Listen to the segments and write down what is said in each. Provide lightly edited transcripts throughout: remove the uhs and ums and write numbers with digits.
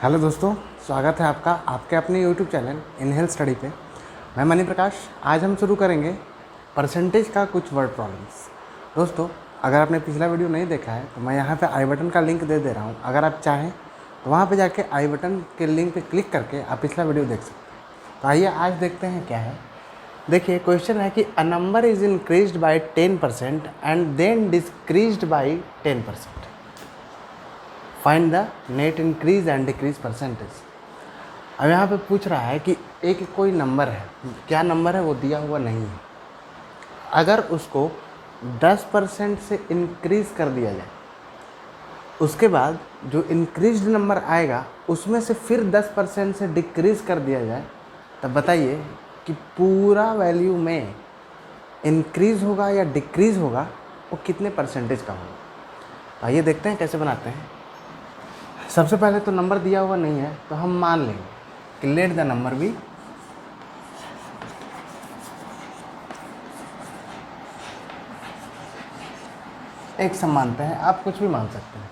Hello दोस्तों, स्वागत है आपका आपके अपने YouTube channel in health study पे। मैं मनी प्रकाश। आज हम शुरू करेंगे परसेंटेज का कुछ वर्ड प्रॉब्लम्स। दोस्तों, अगर आपने पिछला वीडियो नहीं देखा है तो मैं यहाँ पे आई बटन का लिंक दे रहा हूँ। अगर आप चाहें तो वहाँ पे जाके आई बटन के लिंक पे क्लिक करके आप पिछला वीडियो देख सकते हैं। तो आइए आज देखते हैं क्या है। देखिए, क्वेश्चन है कि a number is increased by 10% and then decreased by 10%। Find the net increase and decrease percentage. अब यहाँ पे पूछ रहा है कि एक कोई नंबर है, क्या नंबर है वो दिया हुआ नहीं है। अगर उसको 10% से इंक्रीज कर दिया जाए, उसके बाद जो इंक्रीज्ड नंबर आएगा उसमें से फिर 10% से डिक्रीज कर दिया जाए, तब बताइए कि पूरा वैल्यू में इंक्रीज होगा या डिक्रीज होगा, वो कितने परसेंटेज का होगा। आइए देखते हैं कैसे बनाते हैं। सबसे पहले तो नंबर दिया हुआ नहीं है, तो हम मान लेंगे कि let the number be x. हम मानते हैं, आप कुछ भी मान सकते हैं।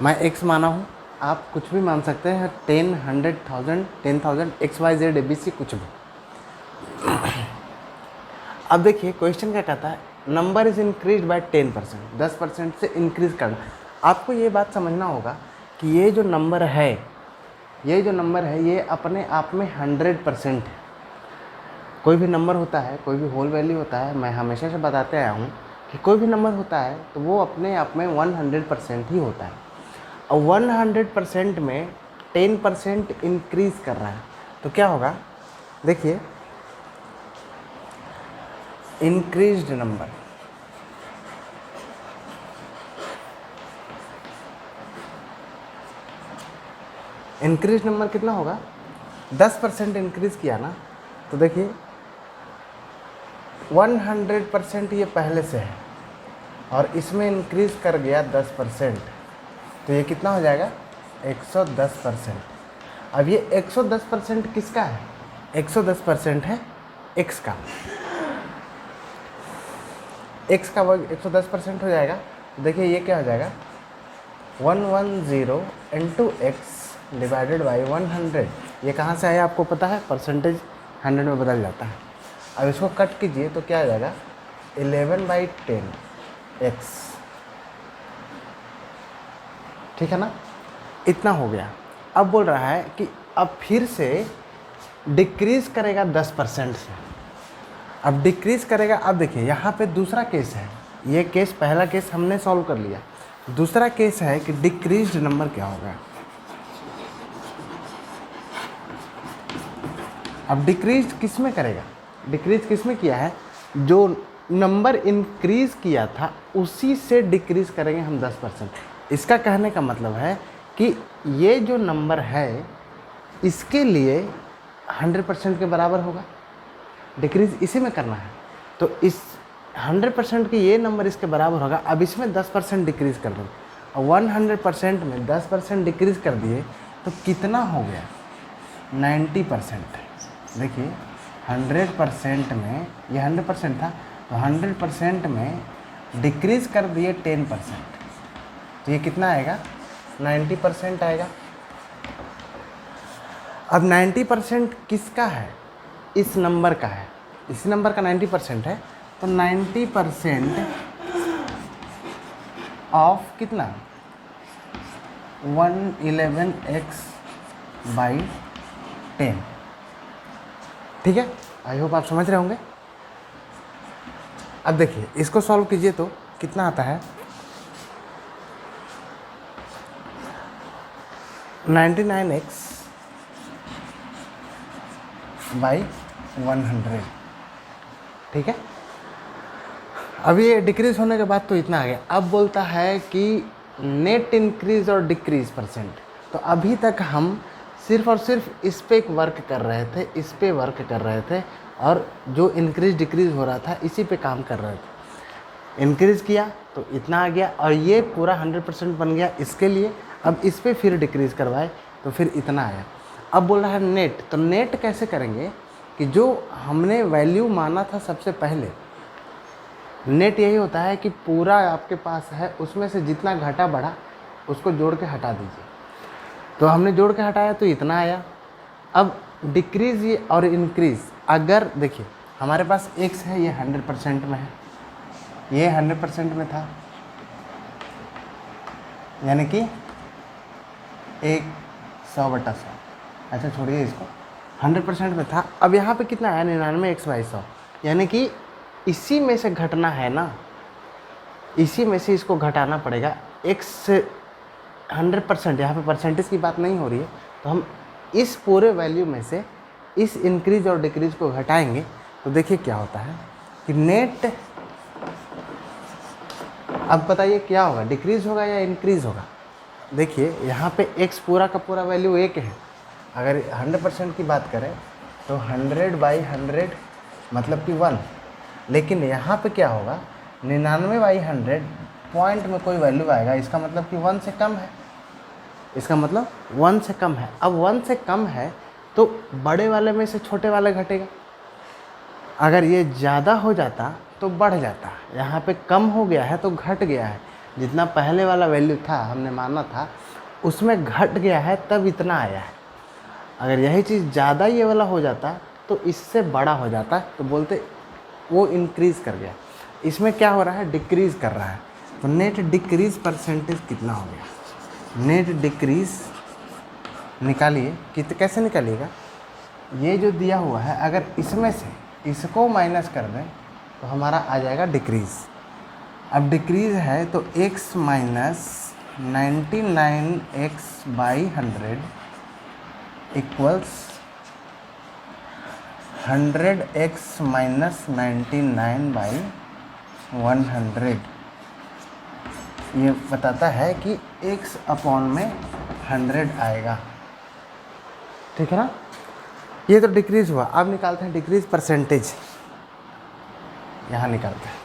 मैं एक्स माना हूँ, आप कुछ भी मान सकते हैं। 10, 100,000, 10,000, XYZ ABC कुछ भी। अब देखिए क्वेश्चन क्या कहता है, नंबर इज इंक्रीज बाय 10%, 10% से इंक्रीज करना। आपको ये बात समझना होगा कि ये जो नंबर है ये अपने आप में 100% है। कोई भी नंबर होता है, कोई भी होल वैल्यू होता है, मैं हमेशा से बताते आया हूँ कि कोई भी नंबर होता है तो वो अपने आप में 100% ही होता है। और 100% में 10% इंक्रीज कर रहा है तो क्या होगा। देखिए, इंक्रीज्ड नंबर, इंक्रीज नंबर कितना होगा, 10% इंक्रीज किया ना, तो देखिए 100% ये पहले से है और इसमें इंक्रीज कर गया 10%, तो ये कितना हो जाएगा 110%। अब ये 110% किसका है, 110% है x का। x का वर्ग 110% हो जाएगा। देखिए ये क्या हो जाएगा, 110 इंटू एक्स डिवाइडेड बाई 100। ये कहाँ से आया आपको पता है, परसेंटेज 100 में बदल जाता है। अब इसको कट कीजिए तो क्या आ जाएगा, 11/10x। ठीक है ना, इतना हो गया। अब बोल रहा है कि अब फिर से डिक्रीज करेगा 10% से। अब डिक्रीज करेगा। अब देखिए यहाँ पे दूसरा केस है, ये केस पहला केस हमने सॉल्व कर लिया। दूसरा केस है कि डिक्रीज्ड नंबर क्या होगा। अब डिक्रीज किस में करेगा, डिक्रीज किस में किया है, जो नंबर इंक्रीज किया था उसी से डिक्रीज करेंगे हम 10%। इसका कहने का मतलब है कि ये जो नंबर है इसके लिए 100% के बराबर होगा, डिक्रीज इसी में करना है। तो इस 100% के ये नंबर इसके बराबर होगा। अब इसमें 10% डिक्रीज कर देंगे और 100% में 10% डिक्रीज कर दिए तो कितना हो गया, 90%। देखिए 100% में ये 100% था, तो 100% में डिक्रीज कर दिए 10%, तो ये कितना आएगा, 90% आएगा। अब 90% किसका है, इस नंबर का है। इस नंबर का 90% है, तो 90% ऑफ कितना, 111x/10। ठीक है, आई होप आप समझ रहे होंगे। अब देखिए इसको सॉल्व कीजिए तो कितना आता है, 99x/100। ठीक है, अब ये डिक्रीज होने के बाद तो इतना आ गया। अब बोलता है कि नेट इंक्रीज और डिक्रीज परसेंट। तो अभी तक हम सिर्फ और सिर्फ इस पे वर्क कर रहे थे, इस पे वर्क कर रहे थे और जो इंक्रीज डिक्रीज हो रहा था इसी पे काम कर रहे थे। इंक्रीज किया तो इतना आ गया और ये पूरा 100% बन गया इसके लिए। अब इस पे फिर डिक्रीज करवाए तो फिर इतना आया। अब बोल रहा है नेट, तो नेट कैसे करेंगे कि जो हमने वैल्यू माना था सबसे पहले, नेट यही होता है कि पूरा आपके पास है उसमें से जितना घटा बढ़ा उसको जोड़ के हटा दीजिए। तो हमने जोड़ के हटाया तो इतना आया। अब डिक्रीज ये और इंक्रीज, अगर देखिए हमारे पास x है, ये 100% में है, ये 100% में था, यानी कि 100/100। अच्छा छोड़िए इसको, 100% में था। अब यहाँ पे कितना है, 99x/100, यानी कि इसी में से घटना है ना, इसी में से इसको घटाना पड़ेगा। x से 100%, यहाँ पे परसेंटेज की बात नहीं हो रही है, तो हम इस पूरे वैल्यू में से इस इंक्रीज और डिक्रीज को घटाएंगे तो देखिए क्या होता है कि नेट, अब बताइए क्या होगा, डिक्रीज होगा या इंक्रीज होगा। देखिए यहाँ पे x पूरा का पूरा वैल्यू 1 है, अगर 100% की बात करें तो 100/100 मतलब कि 1, लेकिन यहाँ पे क्या होगा, 99/100 पॉइंट में कोई वैल्यू आएगा, इसका मतलब कि 1 से कम है, इसका मतलब 1 से कम है। अब 1 से कम है तो बड़े वाले में से छोटे वाले घटेगा, अगर ये ज़्यादा हो जाता तो बढ़ जाता, यहाँ पे कम हो गया है तो घट गया है, जितना पहले वाला वैल्यू था हमने माना था उसमें घट गया है तब इतना आया है। अगर यही चीज़ ज़्यादा ये वाला हो जाता तो इससे बड़ा हो जाता, तो बोलते वो इंक्रीज़ कर गया। इसमें क्या हो रहा है, डिक्रीज़ कर रहा है। तो नेट डिक्रीज़ परसेंटेज कितना हो गया, नेट डिक्रीज़ निकालिए, कैसे निकालिएगा, ये जो दिया हुआ है अगर इसमें से इसको माइनस कर दें तो हमारा आ जाएगा डिक्रीज़। अब डिक्रीज़ है तो x - 99x/100 इक्वल्स 100x - 99/100। ये बताता है कि x/100 आएगा, ठीक है ना। ये तो डिक्रीज़ हुआ। अब निकालते हैं डिक्रीज़ परसेंटेज, यहाँ निकालते हैं।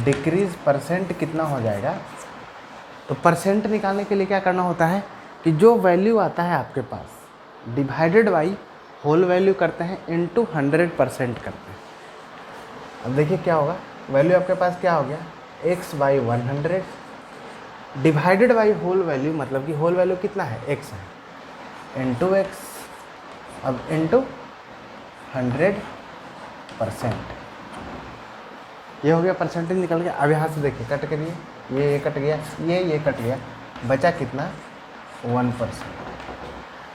डिक्रीज़ परसेंट कितना हो जाएगा, तो परसेंट निकालने के लिए क्या करना होता है कि जो वैल्यू आता है आपके पास डिवाइडेड बाई होल वैल्यू करते हैं इनटू 100% करते हैं। अब देखिए क्या होगा, वैल्यू आपके पास क्या हो गया, x/100 divided by whole value, मतलब कि होल वैल्यू कितना है, x है, इनटू x, अब इनटू 100%। ये हो गया परसेंटेज निकल गया। अब यहाँ से देखिए कट करिए, ये कट गया, ये कट गया, बचा कितना, 1%।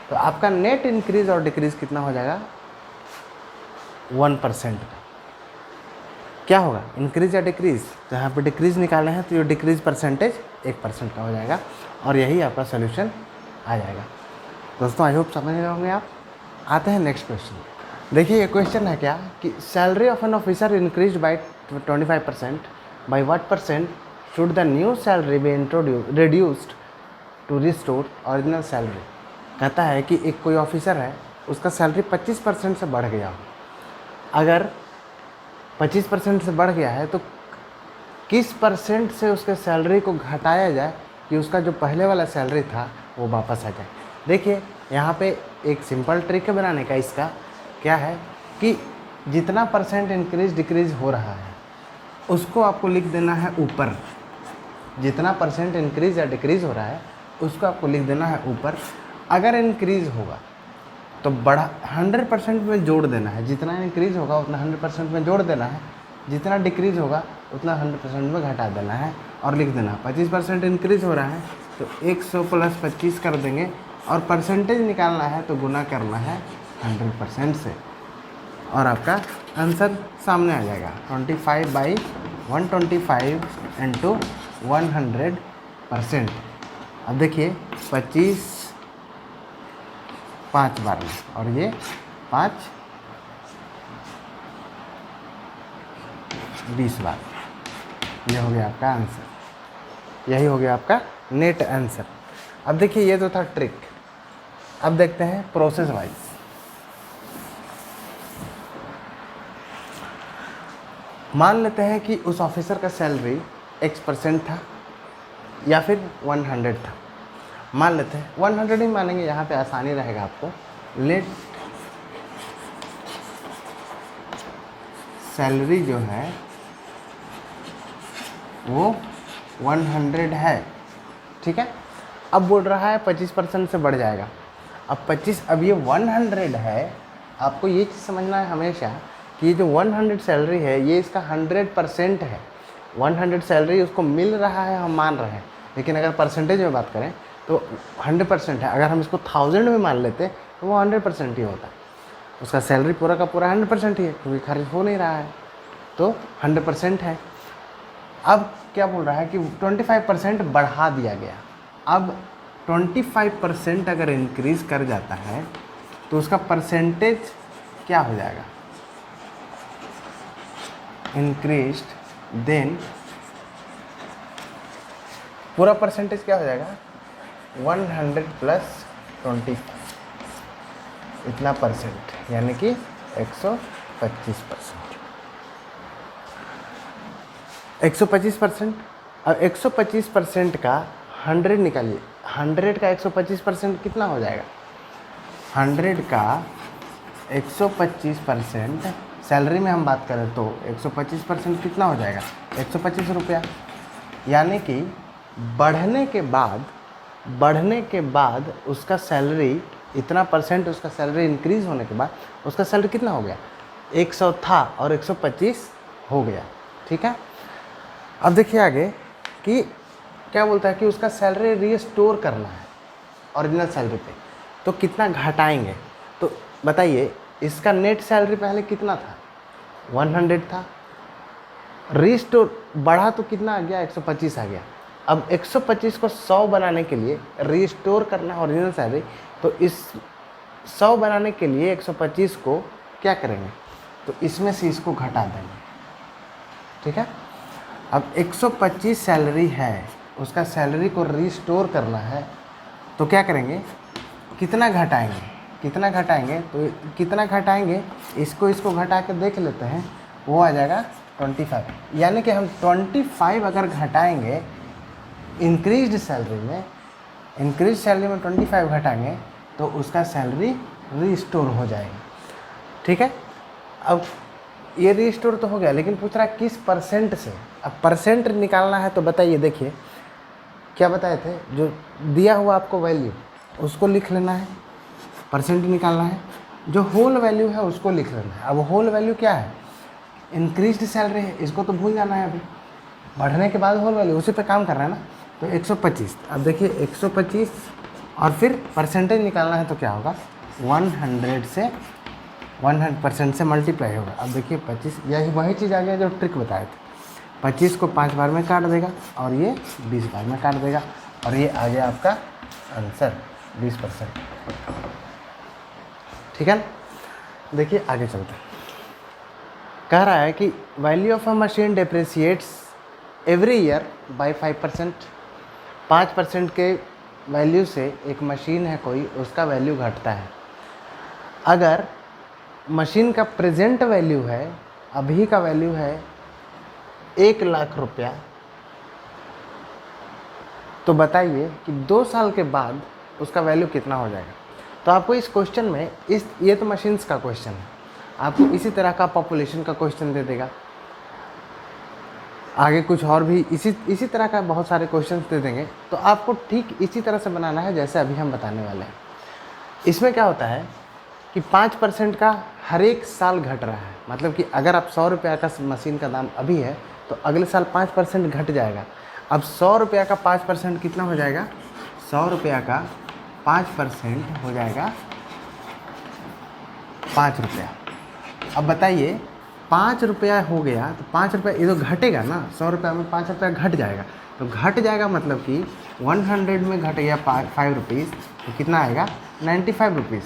तो आपका नेट इंक्रीज और डिक्रीज कितना हो जाएगा, 1% का। क्या होगा, इंक्रीज या डिक्रीज, तो यहाँ पे डिक्रीज निकाले हैं तो ये डिक्रीज परसेंटेज 1% का हो जाएगा और यही आपका सोल्यूशन आ जाएगा। दोस्तों आई होप समझ रहे होंगे आप। आते हैं नेक्स्ट क्वेश्चन। देखिए ये क्वेश्चन है क्या कि salary of an officer increase by 25%, by what percent should the new salary be reduced to restore original salary. कहता है कि एक कोई ऑफिसर है, उसका सैलरी 25% से बढ़ गया हो। अगर 25% से बढ़ गया है तो किस परसेंट से उसके सैलरी को घटाया जाए कि उसका जो पहले वाला सैलरी था वो वापस आ जाए। देखिए यहाँ पे एक सिंपल ट्रिक है बनाने का। इसका क्या है कि जितना परसेंट इंक्रीज डिक्रीज हो रहा है उसको आपको लिख देना है ऊपर। जितना परसेंट इंक्रीज या डिक्रीज हो रहा है उसको आपको लिख देना है ऊपर। अगर इंक्रीज होगा तो बढ़ा 100% में जोड़ देना है, जितना इंक्रीज होगा उतना 100% में जोड़ देना है, जितना डिक्रीज होगा उतना 100% में घटा देना है और लिख देना है 25% इंक्रीज हो रहा है तो 100 + 25 कर देंगे और परसेंटेज निकालना है तो गुना करना है 100% से और आपका आंसर सामने आ जाएगा 25/125 इंटू 100%। अब देखिए 25 5 बार में और ये 5 20 बार। ये हो गया आपका आंसर, यही हो गया आपका नेट आंसर। अब देखिए ये तो था ट्रिक। अब देखते हैं प्रोसेस वाइज। मान लेते हैं कि उस ऑफिसर का सैलरी X% था या फिर 100 था। मान लेते हैं 100 ही मानेंगे, यहाँ पे आसानी रहेगा आपको। लेट सैलरी जो है वो 100 है, ठीक है। अब बोल रहा है 25% से बढ़ जाएगा। अब ये 100 है, आपको ये चीज़ समझना है हमेशा कि ये जो 100 सैलरी है ये इसका 100% है। 100 सैलरी उसको मिल रहा है, हम मान रहे हैं, लेकिन अगर परसेंटेज में बात करें तो 100% है। अगर हम इसको 1000 में मान लेते तो वो 100% ही होता है। उसका सैलरी पूरा का पूरा 100% ही है, क्योंकि खर्च हो नहीं रहा है, तो 100% है। अब क्या बोल रहा है कि 25% बढ़ा दिया गया। अब 25% अगर इंक्रीज कर जाता है तो उसका परसेंटेज क्या हो जाएगा, इंक्रीज्ड, देन पूरा परसेंटेज क्या हो जाएगा, 100 प्लस 25, इतना परसेंट, यानी कि 125%। 125%, और 125% का 100 निकालिए। 100 का 125% कितना हो जाएगा, 100 का 125% सैलरी में हम बात करें तो 125% कितना हो जाएगा, 125 रुपया। यानी कि बढ़ने के बाद उसका सैलरी इतना परसेंट, उसका सैलरी इंक्रीज होने के बाद उसका सैलरी कितना हो गया, 100 था और 125 हो गया, ठीक है। अब देखिए आगे कि क्या बोलता है कि उसका सैलरी रीस्टोर करना है ओरिजिनल सैलरी पे, तो कितना घटाएंगे। तो बताइए, इसका नेट सैलरी पहले कितना था, 100 था, रीस्टोर बढ़ा तो कितना आ गया, 125 आ गया। अब 125 को 100 बनाने के लिए रीस्टोर करना है ओरिजिनल सैलरी, तो इस 100 बनाने के लिए 125 को क्या करेंगे, तो इसमें से इसको घटा देंगे, ठीक है। अब 125 सैलरी है, उसका सैलरी को रीस्टोर करना है, तो क्या करेंगे, कितना घटाएंगे, तो कितना घटाएंगे, इसको घटा के देख लेते हैं, वो आ जाएगा 25। यानी कि हम 25 अगर घटाएंगे इंक्रीज सैलरी में 25 घटाएंगे तो उसका सैलरी रीस्टोर हो जाएगा, ठीक है। अब ये रीस्टोर तो हो गया, लेकिन पूछ रहा है किस परसेंट से। अब परसेंट निकालना है तो बताइए, देखिए क्या बताए थे, जो दिया हुआ आपको वैल्यू उसको लिख लेना है, परसेंट निकालना है, जो होल वैल्यू है उसको लिख लेना है। अब होल वैल्यू क्या है, इंक्रीज्ड सैलरी है, इसको तो भूल जाना है, अभी बढ़ने के बाद होल वैल्यू उसी पे काम कर रहा है ना, तो 125। अब देखिए 125 और फिर परसेंटेज निकालना है तो क्या होगा, 100 से 100% से मल्टीप्लाई होगा। अब देखिए 25, यही वही चीज़ आ गया जो ट्रिक बताए थे, 25 को 5 बार में काट देगा और ये 20 बार में काट देगा, और ये आ गया आपका आंसर 20%, ठीक है ना। देखिए आगे चलते हैं, कह रहा है कि value of a machine depreciates every year by 5%। 5% के वैल्यू से एक मशीन है कोई, उसका वैल्यू घटता है। अगर मशीन का प्रेजेंट वैल्यू है, अभी का वैल्यू है 1,00,000 रुपया, तो बताइए कि 2 साल के बाद उसका वैल्यू कितना हो जाएगा। तो आपको इस क्वेश्चन में ये तो मशीन्स का क्वेश्चन है, आपको इसी तरह का पॉपुलेशन का क्वेश्चन दे देगा, आगे कुछ और भी इसी तरह का बहुत सारे क्वेश्चंस दे देंगे। तो आपको ठीक इसी तरह से बनाना है जैसे अभी हम बताने वाले हैं। इसमें क्या होता है कि 5% का हर एक साल घट रहा है, मतलब कि अगर आप 100 रुपया का मशीन का दाम अभी है तो अगले साल 5% घट जाएगा। अब 100 रुपया का 5% कितना हो जाएगा, 100 रुपया का 5% हो जाएगा 5 रुपया। अब बताइए 5 रुपया हो गया तो 5 रुपया ये तो घटेगा ना, 100 रुपया में 5 रुपया घट जाएगा, तो घट जाएगा मतलब कि 100 में घट गया 5 रुपीज़, तो कितना आएगा 95 रुपीज़।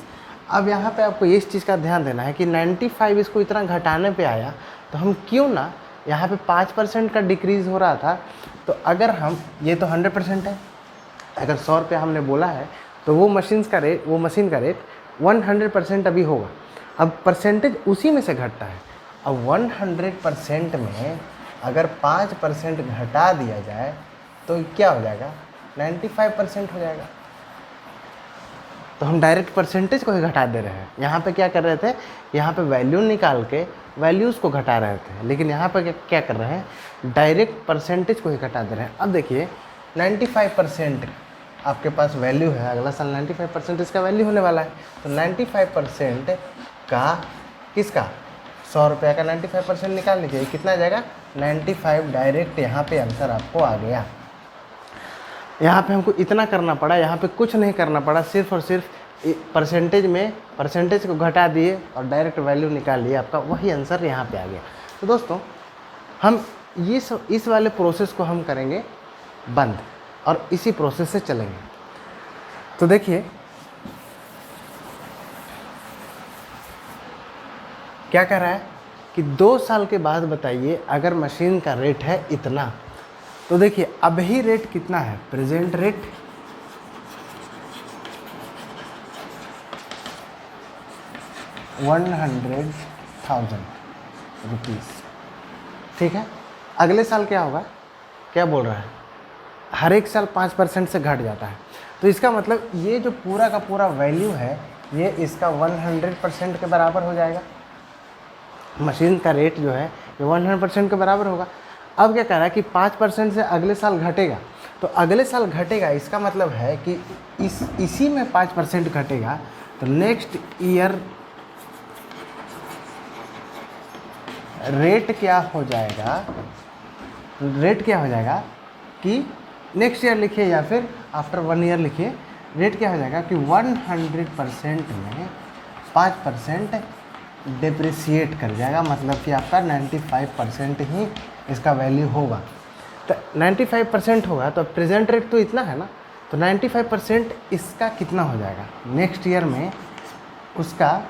अब यहाँ पे आपको इस चीज़ का ध्यान देना है कि 95 इसको इतना घटाने पे आया, तो हम क्यों ना यहाँ पे 5% का डिक्रीज़ हो रहा था, तो अगर हम ये तो 100% है, अगर 100 रुपया हमने बोला है तो वो मशीन का रेट 100% अभी होगा। अब परसेंटेज उसी में से घटता है। अब 100% में अगर 5% घटा दिया जाए तो क्या हो जाएगा, 95% हो जाएगा। तो हम डायरेक्ट परसेंटेज को ही घटा दे रहे हैं। यहाँ पे क्या कर रहे थे, यहाँ पे वैल्यू निकाल के वैल्यूज़ को घटा रहे थे, लेकिन यहाँ पे क्या कर रहे हैं, डायरेक्ट परसेंटेज को ही घटा दे रहे हैं। अब देखिए 95% आपके पास वैल्यू है, अगला साल 95% इसका वैल्यू होने वाला है। तो 95% का किसका, 100 रुपये का 95% निकाल लीजिए, कितना आ जाएगा 95। डायरेक्ट यहाँ पे आंसर आपको आ गया। यहाँ पे हमको इतना करना पड़ा, यहाँ पे कुछ नहीं करना पड़ा, सिर्फ और सिर्फ परसेंटेज को घटा दिए और डायरेक्ट वैल्यू निकाल लिए, आपका वही आंसर यहाँ पे आ गया। तो दोस्तों हम इस वाले प्रोसेस को हम करेंगे बंद और इसी प्रोसेस से चलेंगे। तो देखिए क्या कह रहा है कि 2 साल के बाद बताइए अगर मशीन का रेट है इतना। तो देखिए अभी रेट कितना है, प्रेजेंट रेट 100,000 रुपीज़, ठीक है। अगले साल क्या होगा, क्या बोल रहा है, हर एक साल 5% से घट जाता है। तो इसका मतलब ये जो पूरा का पूरा वैल्यू है ये इसका 100% के बराबर हो जाएगा। मशीन का रेट जो है ये 100% के बराबर होगा। अब क्या कह रहा है कि 5% से अगले साल घटेगा, तो अगले साल घटेगा, इसका मतलब है कि इसी में 5% घटेगा, तो नेक्स्ट ईयर रेट क्या हो जाएगा, कि नेक्स्ट ईयर लिखिए या फिर आफ्टर 1 ईयर लिखिए, रेट क्या हो जाएगा कि 100% में 5% डिप्रिसिएट कर जाएगा, मतलब कि आपका 95% ही इसका वैल्यू होगा। तो 95% होगा तो प्रेजेंट रेट तो इतना है ना, तो 95% इसका कितना हो जाएगा नेक्स्ट ईयर में, उसका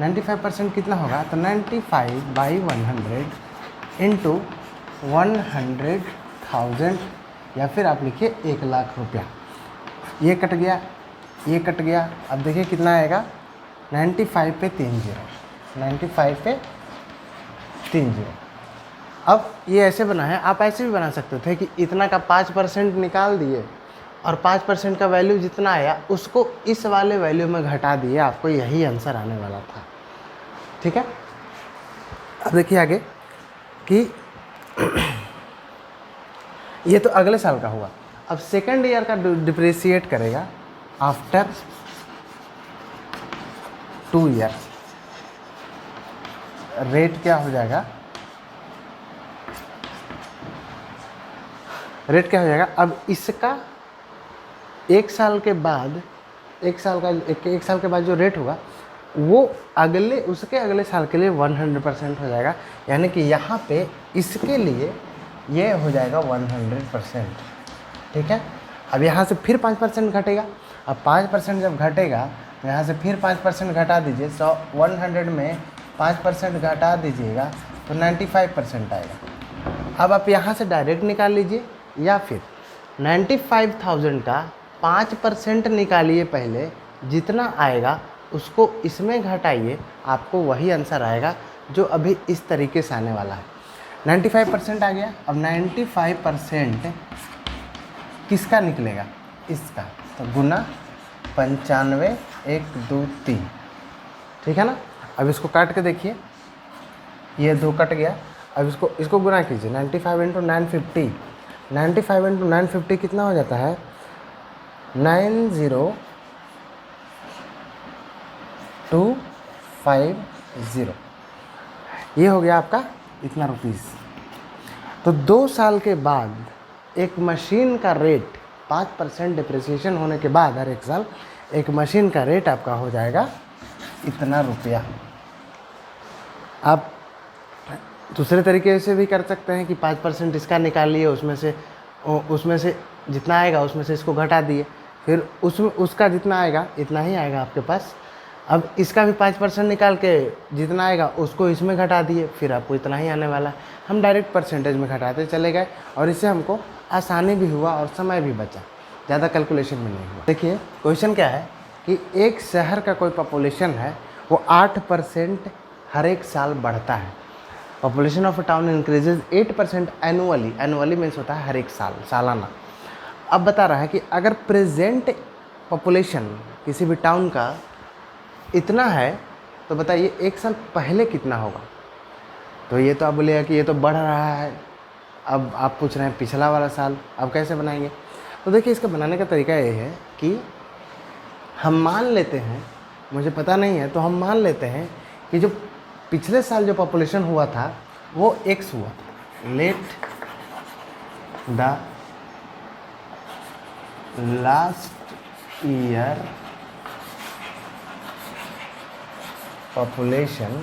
95% कितना होगा, तो 95/100 इंटू 100,000 या फिर आप लिखिए 1,00,000 रुपया। ये कट गया, ये कट गया, अब देखिए कितना आएगा, 95 पे 3 0, 95 पे 3 0। अब ये ऐसे बना है, आप ऐसे भी बना सकते थे कि इतना का 5% निकाल दिए और 5% का वैल्यू जितना आया उसको इस वाले वैल्यू में घटा दिए, आपको यही आंसर आने वाला था, ठीक है। अब देखिए आगे कि ये तो अगले साल का हुआ। अब सेकंड ईयर का डिप्रिसिएट करेगा आफ्टर 2 ईयर, रेट क्या हो जाएगा, अब इसका एक साल के बाद जो रेट होगा वो उसके अगले साल के लिए 100% हो जाएगा, यानी कि यहाँ पे इसके लिए ये हो जाएगा 100%, ठीक है। अब यहाँ से फिर 5% घटेगा, अब 5% जब घटेगा तो यहाँ से फिर 5% घटा दीजिए, 100 में 5% घटा दीजिएगा तो 95% आएगा। अब आप यहाँ से डायरेक्ट निकाल लीजिए या फिर 95,000 का 5% निकालिए, पहले जितना आएगा उसको इसमें घटाइए, आपको वही आंसर आएगा जो अभी इस तरीके से आने वाला है। 95% आ गया, अब 95% किसका निकलेगा, इसका, तो गुना 95 1 2 3, ठीक है ना। अब इसको काट के देखिए, ये 2 कट गया, अब इसको गुना कीजिए, 95 × 950, 95 × 950 कितना हो जाता है, 90250, ये हो गया आपका इतना रुपीस। तो 2 साल के बाद एक मशीन का रेट 5% डिप्रिसिएशन होने के बाद हर एक साल एक मशीन का रेट आपका हो जाएगा इतना रुपया। आप दूसरे तरीके से भी कर सकते हैं कि 5% इसका निकाल लिए, उसमें से जितना आएगा उसमें से इसको घटा दिए, फिर उसका जितना आएगा इतना ही आएगा आपके पास। अब इसका भी 5% निकाल के जितना आएगा उसको इसमें घटा दिए, फिर आपको इतना ही आने वाला है। हम डायरेक्ट परसेंटेज में घटाते चले गए और इससे हमको आसानी भी हुआ और समय भी बचा, ज़्यादा कैलकुलेशन में नहीं हुआ। देखिए क्वेश्चन क्या है कि एक शहर का कोई पॉपुलेशन है वो 8% हर एक साल बढ़ता है। Population of a town increases 8% annually, annually means होता है हर एक साल, सालाना। अब बता रहा है कि अगर प्रेजेंट पॉपुलेशन किसी भी टाउन का इतना है, तो बताइए 1 साल पहले कितना होगा। तो ये तो आप बोलिएगा कि ये तो बढ़ रहा है। अब आप पूछ रहे हैं पिछला वाला साल, अब कैसे बनाएंगे। तो देखिए इसका बनाने का तरीका ये है कि हम मान लेते हैं, मुझे पता नहीं है तो हम मान लेते हैं कि जो पिछले साल जो पॉपुलेशन हुआ था वो x हुआ था। Let the last year population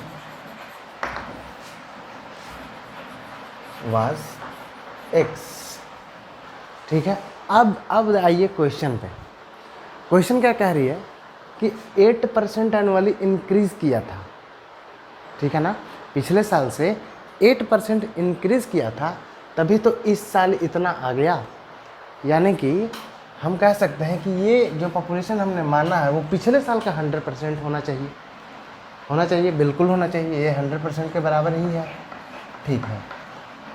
was x। ठीक है, अब आइए क्वेश्चन पे। क्वेश्चन क्या कह रही है कि 8% एनुअली इंक्रीज किया था। ठीक है ना, पिछले साल से 8% इंक्रीज किया था, तभी तो इस साल इतना आ गया। यानी कि हम कह सकते हैं कि ये जो पॉपुलेशन हमने माना है वो पिछले साल का 100% होना चाहिए, बिल्कुल होना चाहिए, ये 100% के बराबर ही है। ठीक है,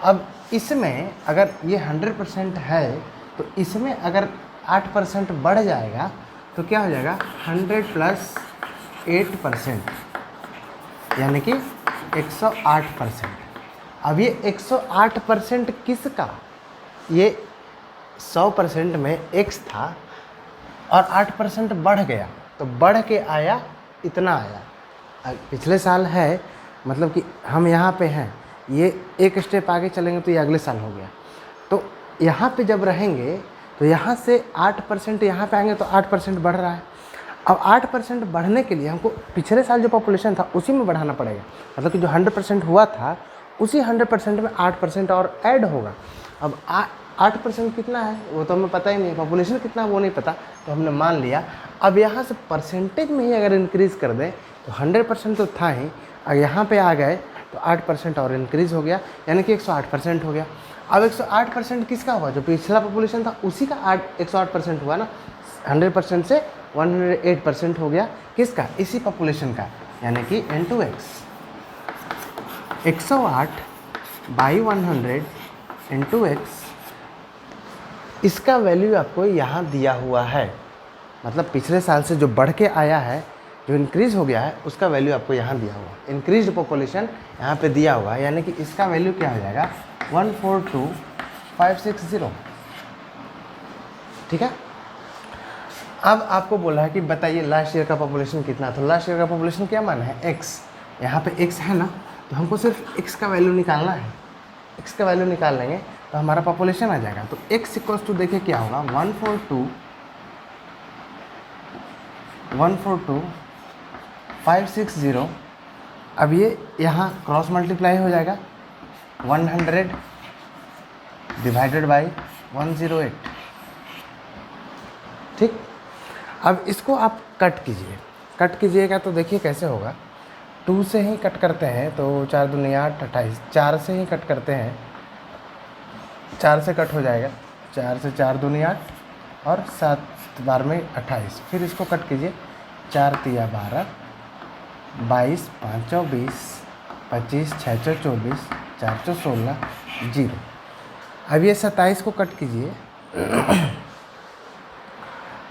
अब इसमें अगर ये 100% है तो इसमें अगर 8% बढ़ जाएगा तो क्या हो जाएगा, 100 प्लस 8%, यानी कि 108%। अब ये 108% किसका, ये 100% में x था और 8% बढ़ गया, तो बढ़ के आया, इतना आया। पिछले साल है, मतलब कि हम यहाँ पे हैं, ये एक स्टेप आगे चलेंगे तो ये अगले साल हो गया। तो यहाँ पे जब रहेंगे तो यहाँ से 8% यहाँ पे आएंगे तो 8% बढ़ रहा है। अब 8% बढ़ने के लिए हमको पिछले साल जो पॉपुलेशन था उसी में बढ़ाना पड़ेगा, मतलब कि जो 100% हुआ था उसी 100% में 8% और ऐड होगा। अब 8% कितना है वो तो हमें पता ही नहीं, पॉपुलेशन कितना है वो नहीं पता, तो हमने मान लिया। अब यहाँ से परसेंटेज में ही अगर इंक्रीज़ कर दें तो 100% तो था ही, अगर यहाँ पे आ गए तो 8% और इंक्रीज़ हो गया, यानी कि 108% हो गया। अब 108% किसका हुआ, जो पिछला पॉपुलेशन था उसी का 108% हुआ ना। 100% से 108% हो गया, किसका, इसी पॉपुलेशन का, यानी कि n2x। 108 बाई 100 इंटू x, इसका वैल्यू आपको यहाँ दिया हुआ है। मतलब पिछले साल से जो बढ़ के आया है, जो इंक्रीज़ हो गया है, उसका वैल्यू आपको यहाँ दिया हुआ है। इंक्रीज पॉपुलेशन यहाँ पे दिया हुआ है, यानी कि इसका वैल्यू क्या हो जाएगा, 142560। ठीक है, अब आपको बोला है कि बताइए लास्ट ईयर का पॉपुलेशन कितना था। लास्ट ईयर का पॉपुलेशन क्या माना है, x। यहाँ पे x है ना, तो हमको सिर्फ x का वैल्यू निकालना है। x का वैल्यू निकाल लेंगे तो हमारा पॉपुलेशन आ जाएगा। तो x इक्वल्स टू देखिए क्या होगा, 142560। अब ये यहाँ क्रॉस मल्टीप्लाई हो जाएगा, 100 डिवाइडेड बाई 108। ठीक, अब इसको आप कट कीजिएगा तो देखिए कैसे होगा। 2 से ही कट करते हैं तो 4 दूनी 8, 28। 4 से ही कट करते हैं, 4 से कट हो जाएगा, 4 से 4 दूनी 8 और 7 बार में 28। फिर इसको कट कीजिए, 4 तिया 12, 22, 5 20, 25, 6 24, 4 16, 0। अब ये 27 को कट कीजिए।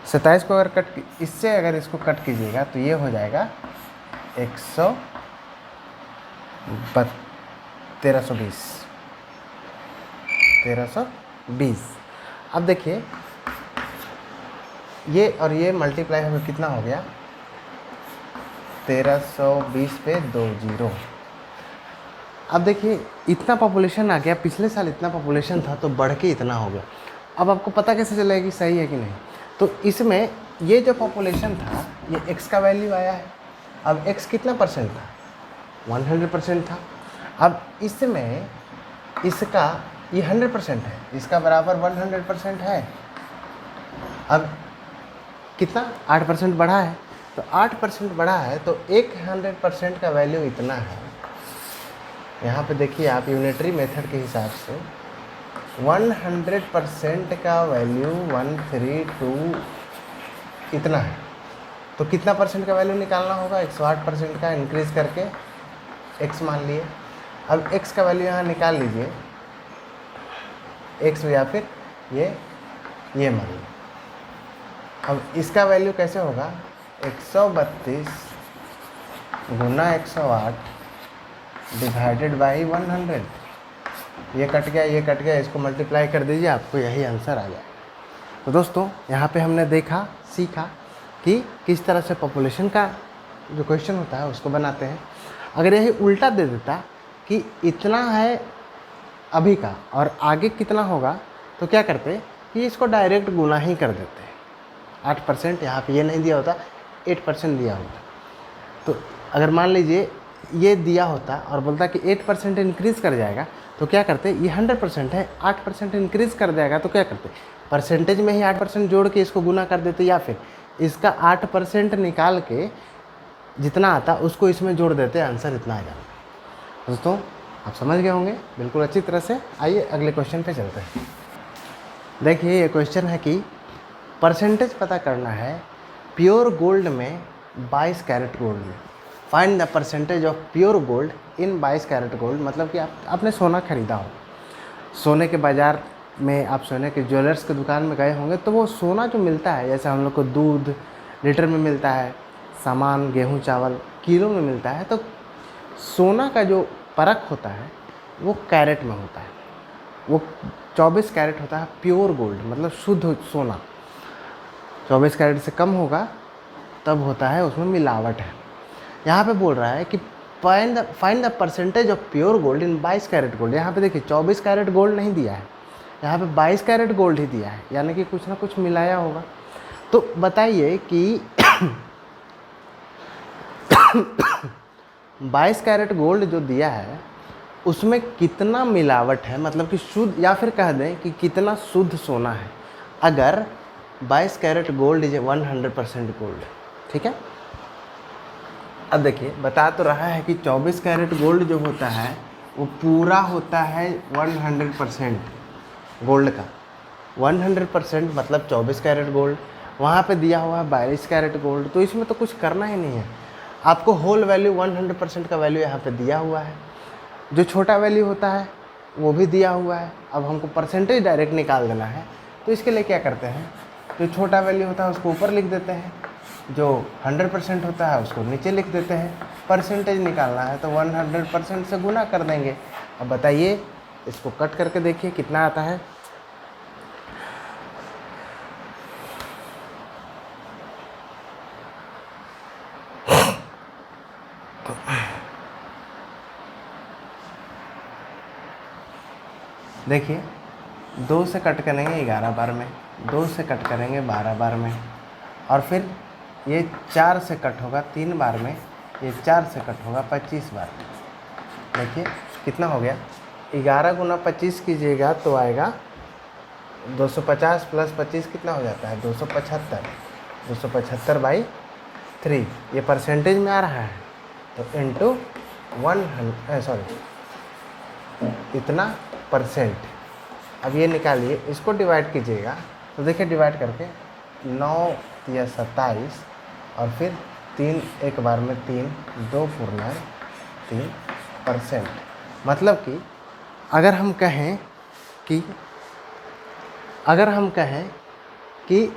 27 को अगर इससे अगर इसको कट कीजिएगा तो ये हो जाएगा 1320। अब देखिए ये और ये मल्टीप्लाई हमें कितना हो गया, 1320 पे 2 0। अब देखिए इतना पॉपुलेशन आ गया, पिछले साल इतना पॉपुलेशन था तो बढ़ के इतना हो गया। अब आपको पता कैसे चलेगा कि सही है कि नहीं। तो इसमें ये जो पॉपुलेशन था, ये x का वैल्यू आया है। अब x कितना परसेंट था, 100% था। अब इसमें इसका ये 100% है, इसका बराबर 100% है। अब कितना 8% बढ़ा है, तो 8% बढ़ा है तो 100% का वैल्यू इतना है। यहाँ पे देखिए आप यूनिटरी मेथड के हिसाब से 100% का वैल्यू 132 इतना है। तो कितना परसेंट का वैल्यू निकालना होगा, 108% का इंक्रीज़ करके x मान लिए। अब x का वैल्यू यहाँ निकाल लीजिए, x या फिर ये मान लीजिए। अब इसका वैल्यू कैसे होगा, 132 गुना 108 डिवाइडेड बाई 100। ये कट गया, ये कट गया, इसको मल्टीप्लाई कर दीजिए, आपको यही आंसर आ जाए। तो दोस्तों यहाँ पे हमने देखा, सीखा कि किस तरह से पॉपुलेशन का जो क्वेश्चन होता है उसको बनाते हैं। अगर यही उल्टा दे देता कि इतना है अभी का और आगे कितना होगा, तो क्या करते कि इसको डायरेक्ट गुना ही कर देते हैं। 8% यहाँ पे ये नहीं दिया होता, 8% दिया होता। तो अगर मान लीजिए ये दिया होता और बोलता कि 8% इंक्रीज़ कर जाएगा, तो क्या करते, ये 100% है, 8% इंक्रीज़ कर जाएगा, तो क्या करते, परसेंटेज में ही 8% जोड़ के इसको गुना कर देते, या फिर इसका 8% निकाल के जितना आता उसको इसमें जोड़ देते, आंसर इतना आ जाता। दोस्तों आप समझ गए होंगे बिल्कुल अच्छी तरह से। आइए अगले क्वेश्चन पे चलते हैं। देखिए ये क्वेश्चन है कि परसेंटेज पता करना है प्योर गोल्ड में 22 कैरेट गोल्ड में। Find the percentage of pure gold in 22 carat gold. मतलब कि आपने सोना खरीदा हो, सोने के बाज़ार में आप सोने के ज्वेलर्स की दुकान में गए होंगे, तो वो सोना जो मिलता है, जैसे हम लोग को दूध लीटर में मिलता है, सामान गेहूं चावल किलो में मिलता है, तो सोना का जो परख होता है वो कैरेट में होता है। वो 24 कैरेट होता है प्योर गोल्ड, मतलब शुद्ध सोना। 24 कैरेट से कम होगा तब होता है उसमें मिलावट है। यहाँ पे बोल रहा है कि find the percentage of pure gold in 22 carat gold. यहाँ पे देखिए 24 कैरेट गोल्ड नहीं दिया है, यहाँ पे 22 कैरेट गोल्ड ही दिया है, यानी कि कुछ ना कुछ मिलाया होगा। तो बताइए कि 22 कैरेट गोल्ड जो दिया है उसमें कितना मिलावट है, मतलब कि शुद्ध, या फिर कह दें कि कितना शुद्ध सोना है। अगर 22 कैरेट गोल्ड इज 100% गोल्ड, ठीक है। अब देखिए बता तो रहा है कि 24 कैरेट गोल्ड जो होता है वो पूरा होता है 100% गोल्ड का। 100% मतलब 24 कैरेट गोल्ड, वहाँ पे दिया हुआ है 22 कैरेट गोल्ड, तो इसमें तो कुछ करना ही नहीं है। आपको होल वैल्यू 100% का वैल्यू यहाँ पे दिया हुआ है, जो छोटा वैल्यू होता है वो भी दिया हुआ है। अब हमको परसेंटेज डायरेक्ट निकाल देना है, तो इसके लिए क्या करते हैं, जो छोटा वैल्यू होता है उसको ऊपर लिख देते हैं, जो 100% होता है उसको नीचे लिख देते हैं। परसेंटेज निकालना है तो 100% से गुना कर देंगे। अब बताइए इसको कट करके देखिए कितना आता है। देखिए 2 से कट करेंगे 11 बार में, 2 से कट करेंगे 12 बार में, और फिर ये 4 से कट होगा 3 बार में, ये 4 से कट होगा 25 बार में। देखिए कितना हो गया, 11 गुना 25 कीजिएगा तो आएगा 250 प्लस 25 कितना हो जाता है 275। 275 बाई 3 ये परसेंटेज में आ रहा है, तो इंटू 100 इतना परसेंट। अब ये निकालिए, इसको डिवाइड कीजिएगा, तो देखिए डिवाइड करके 9 या 27 और फिर 3 एक बार में 3 2 पूर्णांक 3%। मतलब कि अगर हम कहें कि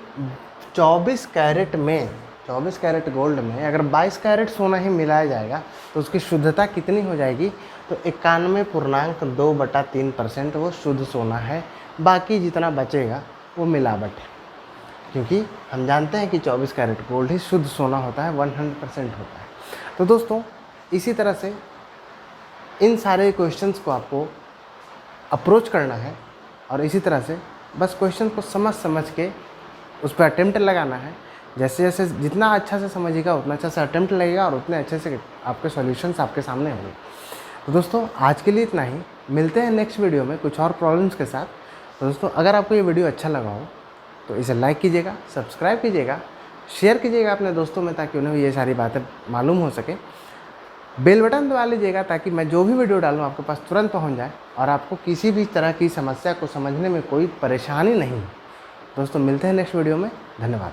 24 कैरेट में, 24 कैरेट गोल्ड में अगर 22 कैरेट सोना ही मिलाया जाएगा तो उसकी शुद्धता कितनी हो जाएगी, तो 91.2/3% वो शुद्ध सोना है। बाकी जितना बचेगा वो मिलावट है, क्योंकि हम जानते हैं कि 24 कैरेट गोल्ड ही शुद्ध सोना होता है, 100% होता है। तो दोस्तों इसी तरह से इन सारे क्वेश्चंस को आपको अप्रोच करना है, और इसी तरह से बस क्वेश्चन को समझ के उस पर अटेम्प्ट लगाना है। जैसे जैसे जितना अच्छा से समझिएगा उतना अच्छा से अटेम्प्ट लगेगा और उतने अच्छे से आपके सॉल्यूशंस आपके सामने होंगे। तो दोस्तों आज के लिए इतना ही, मिलते हैं नेक्स्ट वीडियो में कुछ और प्रॉब्लम्स के साथ। तो दोस्तों अगर आपको ये वीडियो अच्छा लगा हो तो इसे लाइक कीजिएगा, सब्सक्राइब कीजिएगा, शेयर कीजिएगा अपने दोस्तों में, ताकि उन्हें ये सारी बातें मालूम हो सके। बेल बटन दबा लीजिएगा ताकि मैं जो भी वीडियो डालूँ आपके पास तुरंत पहुंच जाए और आपको किसी भी तरह की समस्या को समझने में कोई परेशानी नहीं। दोस्तों मिलते हैं नेक्स्ट वीडियो में, धन्यवाद।